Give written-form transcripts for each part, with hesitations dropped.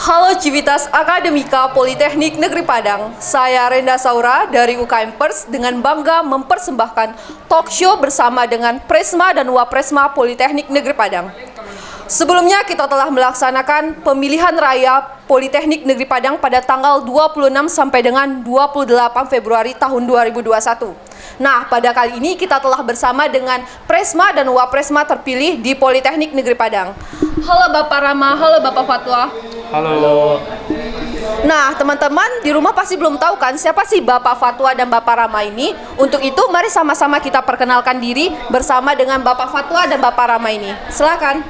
Halo Civitas Akademika Politeknik Negeri Padang, saya Renda Saura dari UKM Pers dengan bangga mempersembahkan talk show bersama dengan Presma dan Wapresma Politeknik Negeri Padang. Sebelumnya kita telah melaksanakan pemilihan raya Politeknik Negeri Padang pada tanggal 26 sampai dengan 28 Februari tahun 2021. Nah, pada kali ini kita telah bersama dengan Presma dan Wapresma terpilih di Politeknik Negeri Padang. Halo Bapak Rama, halo Bapak Fatwa. Halo. Nah, teman-teman di rumah pasti belum tahu kan siapa sih Bapak Fatwa dan Bapak Rama ini. Untuk itu, mari sama-sama kita perkenalkan diri bersama dengan Bapak Fatwa dan Bapak Rama ini. Silakan.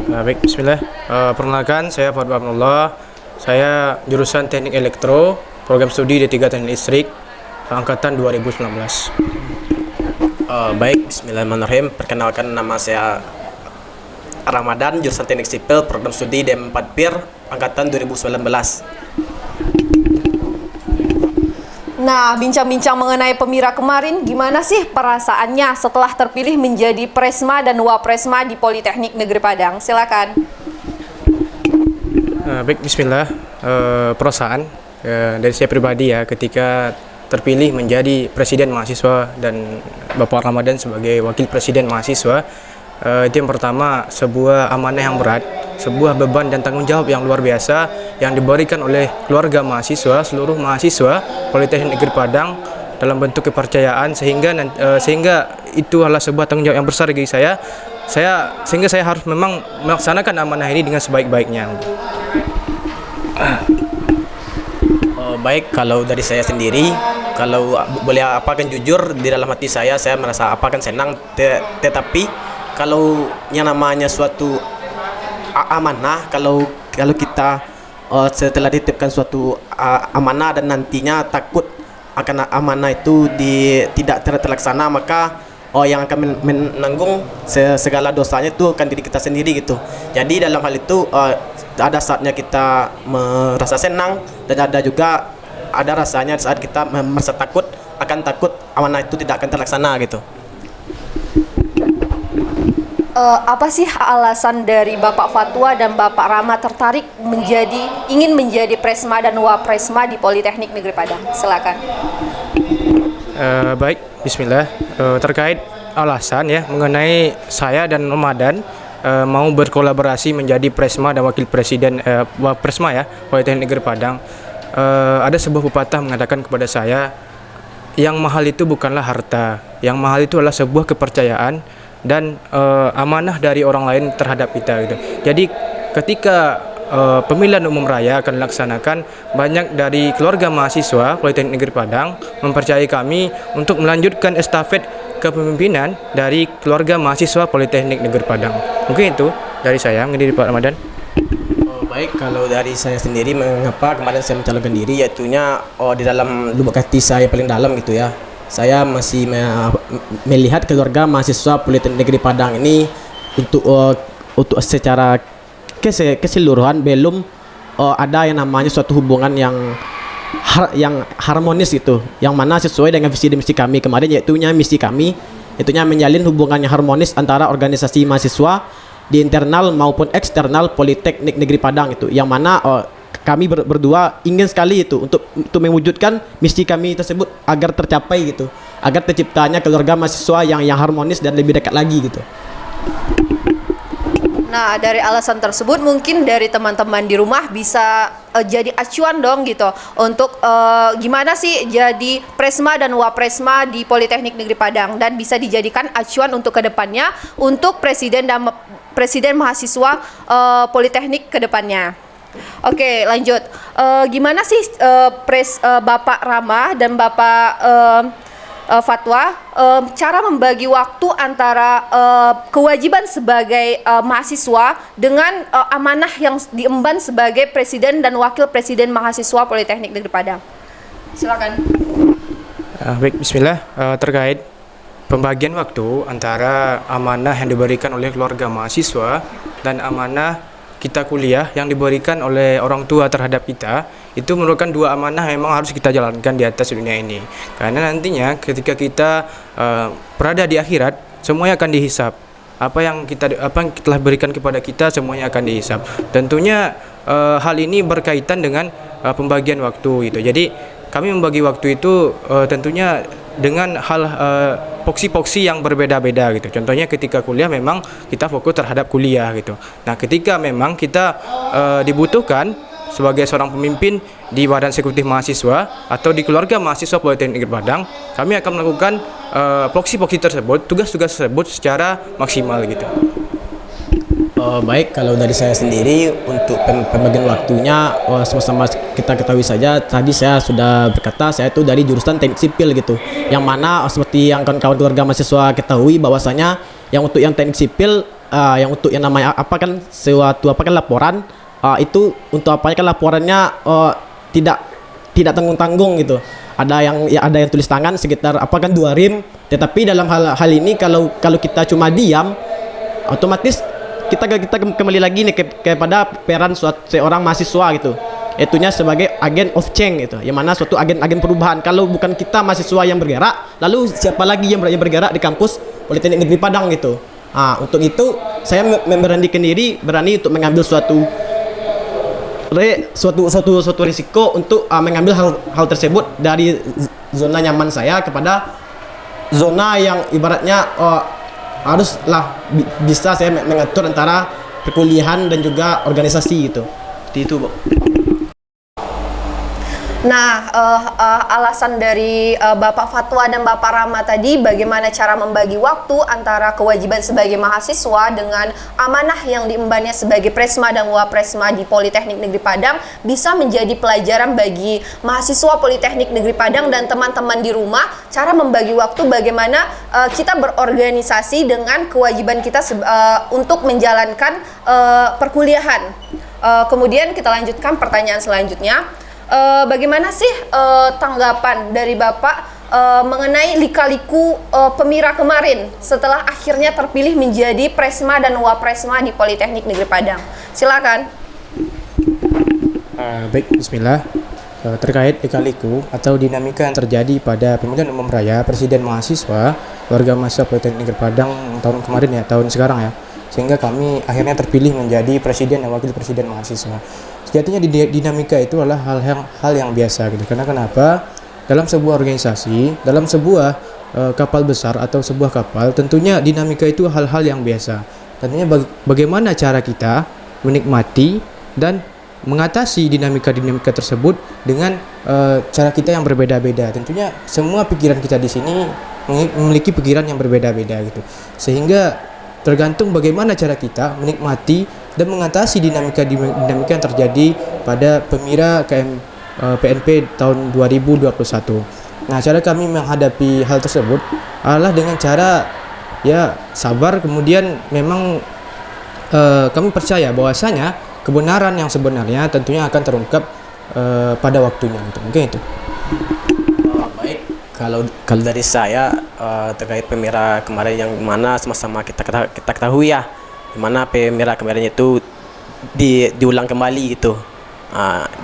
Baik, bismillah. Perkenalkan, saya Fatwa Abdullah. Saya jurusan Teknik Elektro, program studi D3 Teknik Listrik, angkatan 2019. Baik, bismillahirrahmanirrahim. Perkenalkan, nama saya Ramadan, jurusan Teknik Sipil, program studi D4 PIR, angkatan 2019. Nah, bincang-bincang mengenai pemira kemarin, gimana sih perasaannya setelah terpilih menjadi Presma dan Wapresma di Politeknik Negeri Padang? Silakan. Baik, bismillah. Perasaan dari saya pribadi ya, ketika terpilih menjadi Presiden Mahasiswa dan Bapak Ramadan sebagai Wakil Presiden Mahasiswa, itu yang pertama, sebuah amanah yang berat, sebuah beban dan tanggung jawab yang luar biasa yang diberikan oleh keluarga mahasiswa, seluruh mahasiswa Politeknik Negeri Padang dalam bentuk kepercayaan, sehingga itu adalah sebuah tanggung jawab yang besar bagi saya sehingga saya harus memang melaksanakan amanah ini dengan sebaik-baiknya. Baik, kalau dari saya sendiri, kalau boleh apakan jujur, di dalam hati saya merasa apakan senang, tetapi kalau yang namanya suatu amanah, kalau kita setelah dititipkan suatu amanah dan nantinya takut akan amanah itu tidak terlaksana, maka yang akan menanggung segala dosanya itu akan diri kita sendiri gitu. Jadi dalam hal itu ada saatnya kita merasa senang dan ada rasanya saat kita merasa takut amanah itu tidak akan terlaksana gitu. Apa sih alasan dari Bapak Fatwa dan Bapak Rama tertarik ingin menjadi Presma dan Wapresma di Politeknik Negeri Padang? Silakan. Baik, bismillah. Terkait alasan ya mengenai saya dan Ramadan mau berkolaborasi menjadi Presma dan Wakil Presiden Wapresma ya Politeknik Negeri Padang. Ada sebuah pepatah mengatakan kepada saya, yang mahal itu bukanlah harta, yang mahal itu adalah sebuah kepercayaan dan amanah dari orang lain terhadap kita gitu. Jadi ketika pemilihan umum raya akan dilaksanakan, banyak dari keluarga mahasiswa Politeknik Negeri Padang mempercayai kami untuk melanjutkan estafet kepemimpinan dari keluarga mahasiswa Politeknik Negeri Padang. Mungkin itu dari saya, menjadi Pak Ramadan. Baik, kalau dari saya sendiri, mengapa kemarin saya mencalonkan diri, yaitunya di dalam lubuk hati saya paling dalam gitu ya. Saya masih melihat keluarga mahasiswa Politeknik Negeri Padang ini untuk secara keseluruhan belum ada yang namanya suatu hubungan yang harmonis gitu, yang mana sesuai dengan visi dan misi kami kemarin, misi kami itunya menjalin hubungan yang harmonis antara organisasi mahasiswa di internal maupun eksternal Politeknik Negeri Padang itu, yang mana kami berdua ingin sekali itu untuk mewujudkan misi kami tersebut agar tercapai gitu, agar terciptanya keluarga mahasiswa yang harmonis dan lebih dekat lagi gitu. Nah, dari alasan tersebut mungkin dari teman-teman di rumah bisa jadi acuan dong gitu untuk gimana sih jadi Presma dan Wapresma di Politeknik Negeri Padang, dan bisa dijadikan acuan untuk kedepannya untuk presiden mahasiswa Politeknik kedepannya. Oke, lanjut. Gimana sih Bapak Rama dan Bapak Fatwa cara membagi waktu antara kewajiban sebagai mahasiswa dengan amanah yang diemban sebagai Presiden dan Wakil Presiden Mahasiswa Politeknik Negeri Padang? Silakan. Baik, bismillah. Terkait pembagian waktu antara amanah yang diberikan oleh keluarga mahasiswa dan amanah kita kuliah yang diberikan oleh orang tua terhadap kita, itu merupakan dua amanah yang memang harus kita jalankan di atas dunia ini. Karena nantinya ketika kita berada di akhirat, semuanya akan dihisap. apa yang telah berikan kepada kita semuanya akan dihisap. Tentunya hal ini berkaitan dengan pembagian waktu gitu. Jadi kami membagi waktu itu tentunya dengan hal poksi-poksi yang berbeda-beda gitu. Contohnya ketika kuliah memang kita fokus terhadap kuliah gitu. Nah, ketika memang kita dibutuhkan sebagai seorang pemimpin di Badan Eksekutif Mahasiswa atau di keluarga mahasiswa Politeknik Negeri Padang, kami akan melakukan poksi-poksi tersebut, tugas-tugas tersebut secara maksimal gitu. Baik, kalau dari saya sendiri untuk pembagian waktunya sama-sama kita ketahui saja. Tadi saya sudah berkata saya itu dari jurusan teknik sipil gitu. Yang mana seperti yang kawan-kawan keluarga mahasiswa ketahui bahwasanya yang untuk yang teknik sipil yang untuk yang namanya apa kan laporan itu untuk apa kan laporannya tidak tanggung-tanggung gitu. Ada yang tulis tangan sekitar apa kan 2 rim. Tetapi dalam hal ini kalau kita cuma diam, otomatis kita kembali lagi nih kepada peran seorang mahasiswa gitu, itunya sebagai agen of change gitu, yang mana suatu agen perubahan. Kalau bukan kita mahasiswa yang bergerak, lalu siapa lagi yang bergerak di kampus Politeknik Negeri Padang gitu. Untuk itu saya memberanikan diri, berani untuk mengambil suatu risiko untuk mengambil hal tersebut dari zona nyaman saya kepada zona yang ibaratnya haruslah bisa saya mengatur antara perkuliahan dan juga organisasi gitu. Seperti itu, Bu. Nah, alasan dari Bapak Fatwa dan Bapak Rama tadi bagaimana cara membagi waktu antara kewajiban sebagai mahasiswa dengan amanah yang diembannya sebagai Presma dan Wapresma di Politeknik Negeri Padang bisa menjadi pelajaran bagi mahasiswa Politeknik Negeri Padang dan teman-teman di rumah, cara membagi waktu bagaimana kita berorganisasi dengan kewajiban kita untuk menjalankan perkuliahan. Kemudian kita lanjutkan pertanyaan selanjutnya. Bagaimana sih tanggapan dari Bapak mengenai lika-liku Pemira kemarin setelah akhirnya terpilih menjadi Presma dan Wapresma di Politeknik Negeri Padang? Silakan. Baik, bismillah. Terkait lika-liku atau dinamika yang terjadi pada pemilihan umum raya Presiden Mahasiswa warga mahasiswa Politeknik Negeri Padang tahun kemarin ya, tahun sekarang ya, sehingga kami akhirnya terpilih menjadi Presiden dan Wakil Presiden Mahasiswa. Sejatinya dinamika itu adalah hal yang biasa gitu. Karena kenapa? Dalam sebuah organisasi, dalam sebuah kapal besar atau sebuah kapal, tentunya dinamika itu hal-hal yang biasa. Tentunya bagaimana cara kita menikmati dan mengatasi dinamika tersebut dengan cara kita yang berbeda-beda. Tentunya semua pikiran kita di sini memiliki pikiran yang berbeda-beda gitu. Sehingga tergantung bagaimana cara kita menikmati dan mengatasi dinamika yang terjadi pada Pemira PNP tahun 2021. Nah, cara kami menghadapi hal tersebut adalah dengan cara ya sabar, kemudian memang kami percaya bahwasanya kebenaran yang sebenarnya tentunya akan terungkap pada waktunya gitu. Mungkin itu. Baik, kalau dari saya terkait Pemira kemarin yang mana sama-sama kita ketahui ya, di mana Pemira kemarin itu diulang kembali gitu.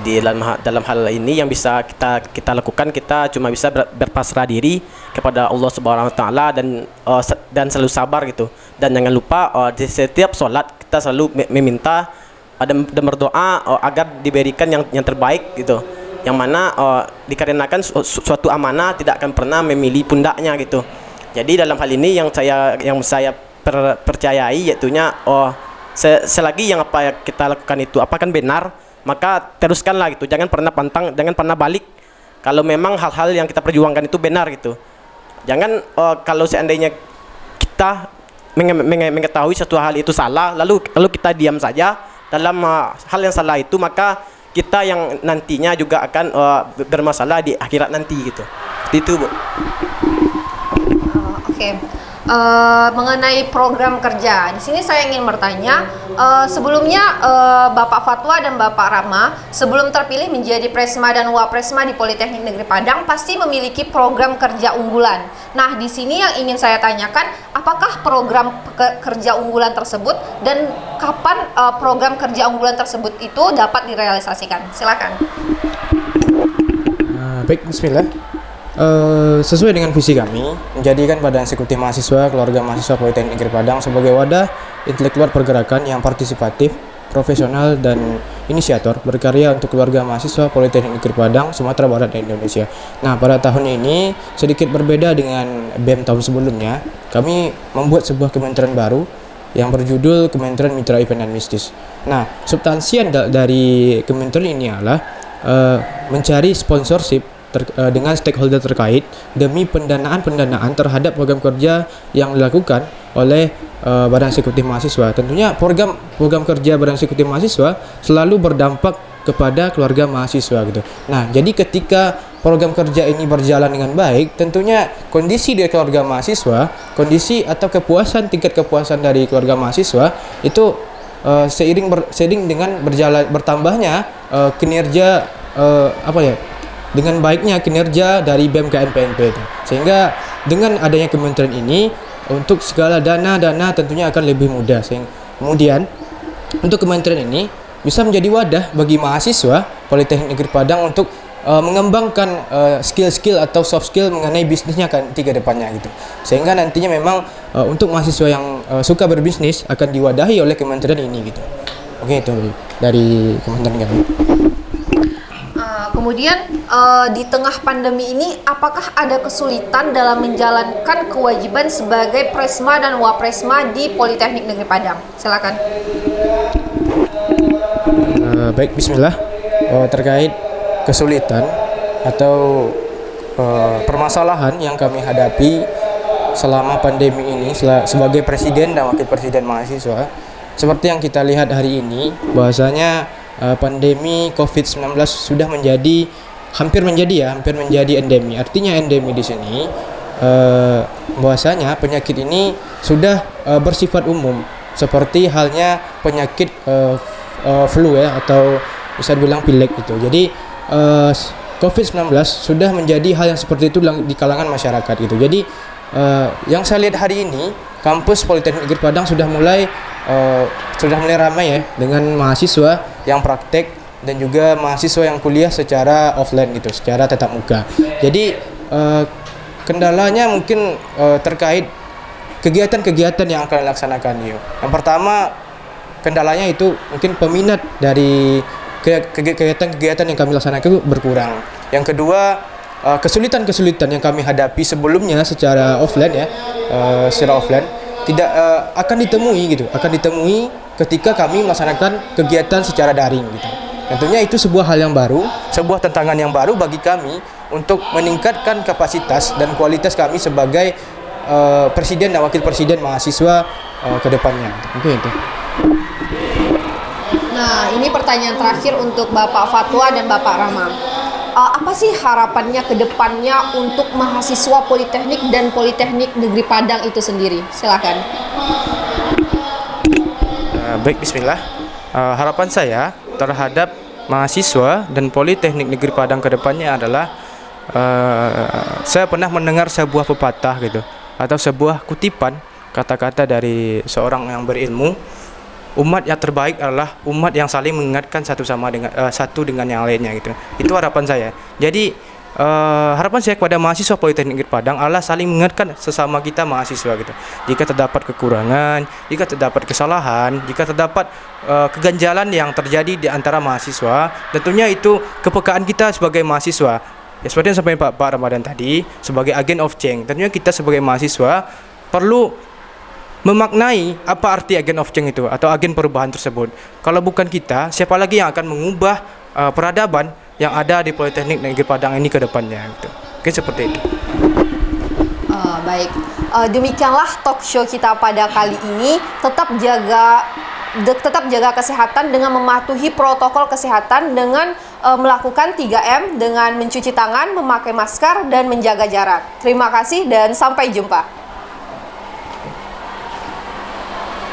Di dalam hal ini yang bisa kita lakukan, kita cuma bisa berpasrah diri kepada Allah Subhanahu wa taala dan selalu sabar gitu. Dan jangan lupa di setiap sholat kita selalu meminta dan berdoa agar diberikan yang terbaik gitu. Yang mana dikarenakan suatu amanah tidak akan pernah memilih pundaknya gitu. Jadi dalam hal ini yang saya percayai yaitunya selagi yang apa yang kita lakukan itu apakan benar, maka teruskanlah gitu. Jangan pernah pantang, jangan pernah balik kalau memang hal-hal yang kita perjuangkan itu benar gitu. Jangan kalau seandainya kita mengetahui satu hal itu salah lalu kita diam saja dalam hal yang salah itu, maka kita yang nantinya juga akan bermasalah di akhirat nanti gitu. Seperti itu, Bu. Oke. Mengenai program kerja, di sini saya ingin bertanya, sebelumnya Bapak Fatwa dan Bapak Rama sebelum terpilih menjadi Presma dan Wapresma di Politeknik Negeri Padang pasti memiliki program kerja unggulan. Nah, di sini yang ingin saya tanyakan, apakah program kerja unggulan tersebut dan kapan program kerja unggulan tersebut itu dapat direalisasikan? Silakan. Baik, bismillah. Sesuai dengan visi kami, menjadikan Badan Eksekutif Mahasiswa Keluarga Mahasiswa Politeknik Negeri Padang sebagai wadah intelektual pergerakan yang partisipatif, profesional, dan inisiator berkarya untuk keluarga mahasiswa Politeknik Negeri Padang, Sumatera Barat, dan Indonesia. Nah, pada tahun ini sedikit berbeda dengan BEM tahun sebelumnya. Kami membuat sebuah kementerian baru yang berjudul Kementerian Mitra Event dan Mistis. Nah, substansi dari kementerian ini adalah mencari sponsorship dengan stakeholder terkait demi pendanaan terhadap program kerja yang dilakukan oleh Badan Eksekutif Mahasiswa. Tentunya program kerja Badan Eksekutif Mahasiswa selalu berdampak kepada keluarga mahasiswa gitu. Nah, jadi ketika program kerja ini berjalan dengan baik, tentunya kondisi dari keluarga mahasiswa, kondisi atau tingkat kepuasan dari keluarga mahasiswa itu seiring dengan bertambahnya kinerja dengan baiknya kinerja dari BMKN PNP itu. Sehingga dengan adanya kementerian ini untuk segala dana tentunya akan lebih mudah. Kemudian untuk kementerian ini bisa menjadi wadah bagi mahasiswa Politeknik Negeri Padang untuk mengembangkan skill-skill atau soft skill mengenai bisnisnya nanti ke depannya gitu. Sehingga nantinya memang untuk mahasiswa yang suka berbisnis akan diwadahi oleh kementerian ini gitu. Oke, itu dari kementerian kami. Kemudian di tengah pandemi ini, apakah ada kesulitan dalam menjalankan kewajiban sebagai Presma dan Wapresma di Politeknik Negeri Padang? Silakan. Baik, Bismillah. Terkait kesulitan atau permasalahan yang kami hadapi selama pandemi ini sebagai Presiden dan Wakil Presiden mahasiswa, seperti yang kita lihat hari ini, bahwasanya pandemi COVID-19 sudah hampir menjadi endemi. Artinya endemi di sini bahwasanya penyakit ini sudah bersifat umum, seperti halnya penyakit flu ya, atau bisa dibilang pilek gitu. Jadi COVID-19 sudah menjadi hal yang seperti itu di kalangan masyarakat gitu. Jadi yang saya lihat hari ini, kampus Politeknik Negeri Padang sudah mulai ramai ya, dengan mahasiswa yang praktek dan juga mahasiswa yang kuliah secara offline gitu, secara tatap muka. Jadi kendalanya mungkin terkait kegiatan-kegiatan yang akan dilaksanakan yuk. Yang pertama, kendalanya itu mungkin peminat dari kegiatan-kegiatan yang kami laksanakan itu berkurang. Yang kedua, kesulitan-kesulitan yang kami hadapi sebelumnya secara offline ya, tidak akan ditemui ketika kami melaksanakan kegiatan secara daring gitu. Tentunya itu sebuah hal yang baru, sebuah tantangan yang baru bagi kami untuk meningkatkan kapasitas dan kualitas kami sebagai presiden dan wakil presiden mahasiswa ke depannya. Mungkin itu. Nah, ini pertanyaan terakhir untuk Bapak Fatwa dan Bapak Rama. Apa sih harapannya ke depannya untuk mahasiswa Politeknik dan Politeknik Negeri Padang itu sendiri? Silakan. Baik, Bismillah. Harapan saya terhadap mahasiswa dan Politeknik Negeri Padang ke depannya adalah saya pernah mendengar sebuah pepatah gitu, atau sebuah kutipan kata-kata dari seorang yang berilmu. Umat yang terbaik adalah umat yang saling mengingatkan satu dengan yang lainnya gitu. Itu harapan saya. Jadi harapan saya kepada mahasiswa Politeknik Negeri Padang adalah saling mengingatkan sesama kita mahasiswa gitu. Jika terdapat kekurangan, jika terdapat kesalahan, jika terdapat keganjalan yang terjadi di antara mahasiswa, tentunya itu kepekaan kita sebagai mahasiswa. Ya, seperti yang disampaikan Pak Ramadan tadi, sebagai agent of change. Tentunya kita sebagai mahasiswa perlu memaknai apa arti agen of change itu atau agen perubahan tersebut. Kalau bukan kita, siapa lagi yang akan mengubah peradaban yang ada di Politeknik Negeri Padang ini ke depannya gitu. Mungkin seperti itu. Baik, demikianlah talk show kita pada kali ini. Tetap jaga kesehatan dengan mematuhi protokol kesehatan dengan melakukan 3M dengan mencuci tangan, memakai masker, dan menjaga jarak. Terima kasih dan sampai jumpa.